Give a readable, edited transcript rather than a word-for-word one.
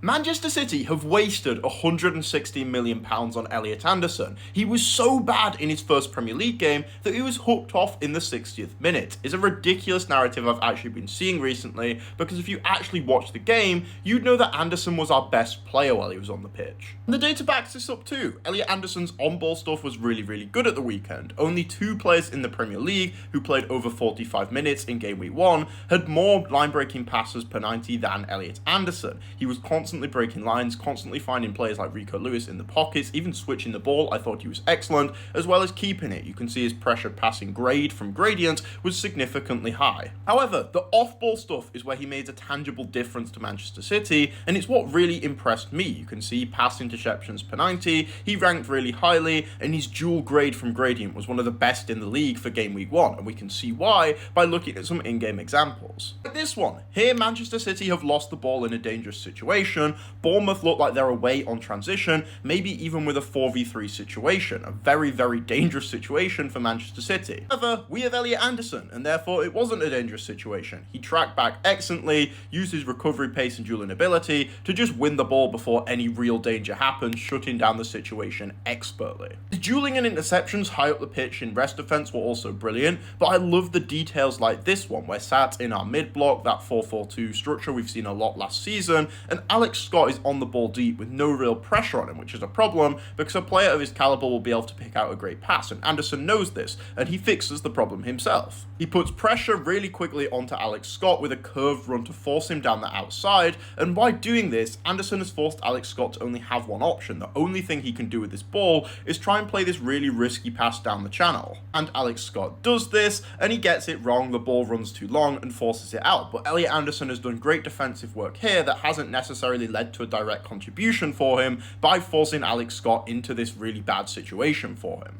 Manchester City have wasted £160 million on Elliot Anderson. He was so bad in his first Premier League game that he was hooked off in the 60th minute. It's a ridiculous narrative I've actually been seeing recently, because if you actually watch the game, you'd know that Anderson was our best player while he was on the pitch. And the data backs this up too. Elliot Anderson's on-ball stuff was really good at the weekend. Only 2 players in the Premier League who played over 45 minutes in game week 1 had more line-breaking passes per 90 than Elliot Anderson. He was constantly breaking lines, constantly finding players like Rico Lewis in the pockets, even switching the ball. I thought he was excellent, as well as keeping it. You can see his pressure passing grade from Gradient was significantly high. However, the off-ball stuff is where he made a tangible difference to Manchester City, and it's what really impressed me. You can see pass interceptions per 90, he ranked really highly, and his dual grade from Gradient was one of the best in the league for game week 1, and we can see why by looking at some in-game examples. Like this one. Here, Manchester City have lost the ball in a dangerous situation. Bournemouth look like they're away on transition, maybe even with a 4v3 situation, a very dangerous situation for Manchester City. However, we have Elliot Anderson, and therefore it wasn't a dangerous situation. He tracked back excellently, used his recovery pace and dueling ability to just win the ball before any real danger happened, shutting down the situation expertly. The dueling and interceptions high up the pitch in rest defense were also brilliant, but I love the details like this one, where sat in our mid block, that 4-4-2 structure we've seen a lot last season, and Alex Scott is on the ball deep with no real pressure on him, which is a problem because a player of his caliber will be able to pick out a great pass, and Anderson knows this, and he fixes the problem himself. He puts pressure really quickly onto Alex Scott with a curved run to force him down the outside, and by doing this, Anderson has forced Alex Scott to only have one option. The only thing he can do with this ball is try and play this really risky pass down the channel. And Alex Scott does this, and he gets it wrong, the ball runs too long and forces it out. But Elliot Anderson has done great defensive work here that hasn't necessarily led to a direct contribution for him by forcing Alex Scott into this really bad situation for him.